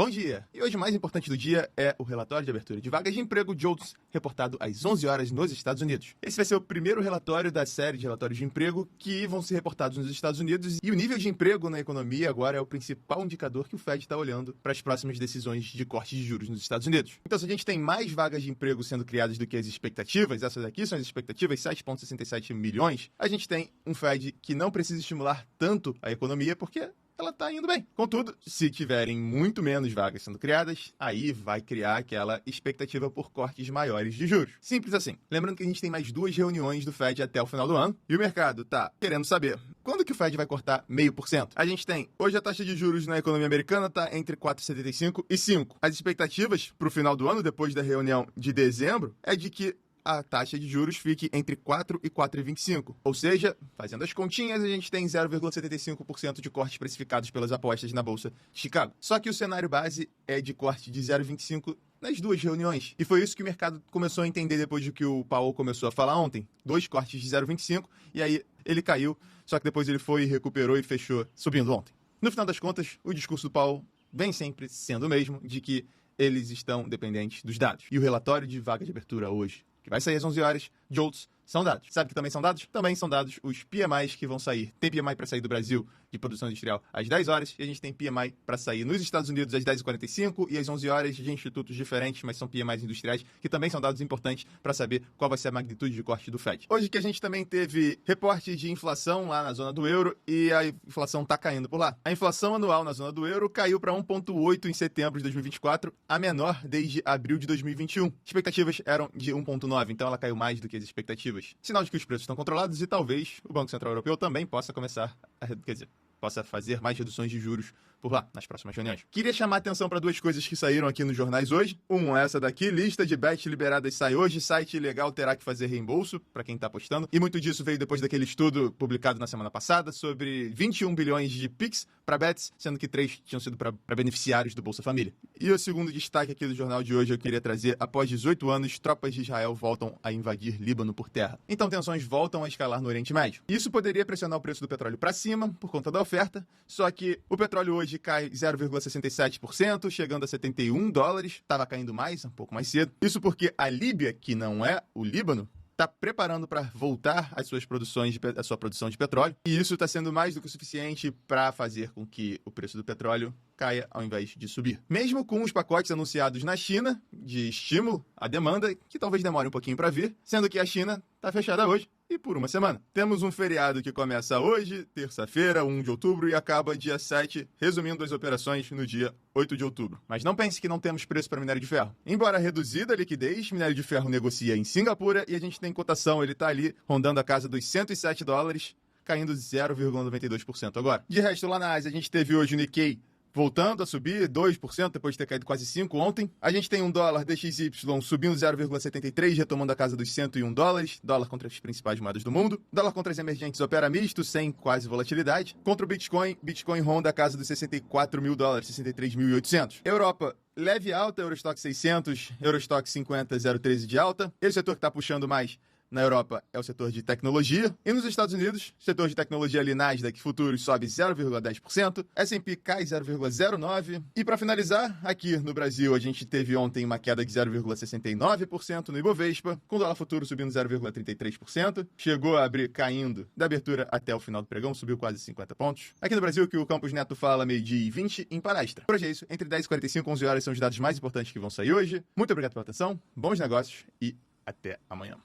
Bom dia! E hoje o mais importante do dia é o relatório de abertura de vagas de emprego JOLTS, reportado às 11 horas nos Estados Unidos. Esse vai ser o primeiro relatório da série de relatórios de emprego que vão ser reportados nos Estados Unidos, e o nível de emprego na economia agora é o principal indicador que o Fed está olhando para as próximas decisões de corte de juros nos Estados Unidos. Então, se a gente tem mais vagas de emprego sendo criadas do que as expectativas, essas aqui são as expectativas, 7,67 milhões, a gente tem um Fed que não precisa estimular tanto a economia porque ela tá indo bem. Contudo, se tiverem muito menos vagas sendo criadas, aí vai criar aquela expectativa por cortes maiores de juros. Simples assim. Lembrando que a gente tem mais 2 reuniões do Fed até o final do ano, e o mercado tá querendo saber quando que o Fed vai cortar 0,5%. A gente tem, hoje a taxa de juros na economia americana tá entre 4,75 e 5. As expectativas pro final do ano, depois da reunião de dezembro, é de que a taxa de juros fique entre 4 e 4,25. Ou seja, fazendo as continhas, a gente tem 0,75% de cortes precificados pelas apostas na Bolsa de Chicago. Só que o cenário base é de corte de 0,25 nas 2 reuniões. E foi isso que o mercado começou a entender depois de que o Powell começou a falar ontem. 2 cortes de 0,25 e aí ele caiu, só que depois ele foi, recuperou e fechou subindo ontem. No final das contas, o discurso do Powell vem sempre sendo o mesmo, de que eles estão dependentes dos dados. E o relatório de vaga de abertura hoje, que vai sair às 11 horas, JOLTS, são dados. Sabe que também são dados? Também são dados os PMIs que vão sair. Tem PMI para sair do Brasil de produção industrial às 10 horas e a gente tem PMI para sair nos Estados Unidos às 10h45 e às 11 horas de institutos diferentes, mas são PMIs industriais, que também são dados importantes para saber qual vai ser a magnitude de corte do Fed. Hoje que a gente também teve reporte de inflação lá na zona do euro e a inflação está caindo por lá. A inflação anual na zona do euro caiu para 1,8 em setembro de 2024, a menor desde abril de 2021. Expectativas eram de 1,9, então ela caiu mais do que as expectativas. Sinal de que os preços estão controlados e talvez o Banco Central Europeu também possa começar possa fazer mais reduções de juros por lá, nas próximas reuniões. Queria chamar a atenção para 2 coisas que saíram aqui nos jornais hoje. Essa daqui, lista de bets liberadas sai hoje, site ilegal terá que fazer reembolso, para quem está apostando. E muito disso veio depois daquele estudo publicado na semana passada sobre 21 bilhões de PIX para bets, sendo que 3 tinham sido para beneficiários do Bolsa Família. E o segundo destaque aqui do jornal de hoje eu queria trazer: após 18 anos, tropas de Israel voltam a invadir Líbano por terra. Então tensões voltam a escalar no Oriente Médio. Isso poderia pressionar o preço do petróleo para cima, por conta da oferta, só que o petróleo hoje cai 0,67%, chegando a $71, estava caindo mais, um pouco mais cedo. Isso porque a Líbia, que não é o Líbano, está preparando para voltar a sua produção de petróleo, e isso está sendo mais do que o suficiente para fazer com que o preço do petróleo caia ao invés de subir. Mesmo com os pacotes anunciados na China de estímulo à demanda, que talvez demore um pouquinho para vir, sendo que a China está fechada hoje e por uma semana. Temos um feriado que começa hoje, terça-feira, 1 de outubro, e acaba dia 7, resumindo as operações no dia 8 de outubro. Mas não pense que não temos preço para minério de ferro. Embora reduzida a liquidez, minério de ferro negocia em Singapura e a gente tem cotação, ele está ali rondando a casa dos $107, caindo 0,92% agora. De resto, lá na Ásia, a gente teve hoje o Nikkei voltando a subir 2%, depois de ter caído quase 5% ontem. A gente tem um dólar DXY subindo 0,73, retomando a casa dos $101. Dólar contra as principais moedas do mundo. Dólar contra as emergentes opera misto, sem quase volatilidade. Contra o Bitcoin ronda a casa dos $64 mil, 63.800. Europa, leve alta, Eurostock 600, Eurostock 50, 0,13 de alta. Esse setor que está puxando mais na Europa é o setor de tecnologia. E nos Estados Unidos, o setor de tecnologia ali, Nasdaq Futuros, sobe 0,10%, S&P cai 0,09%. E para finalizar, aqui no Brasil, a gente teve ontem uma queda de 0,69% no Ibovespa, com o dólar futuro subindo 0,33%. Chegou a abrir caindo da abertura até o final do pregão, subiu quase 50 pontos. Aqui no Brasil, que o Campos Neto fala, 12h20, em palestra. Por hoje é isso, entre 10h45 e 11 horas são os dados mais importantes que vão sair hoje. Muito obrigado pela atenção, bons negócios e até amanhã.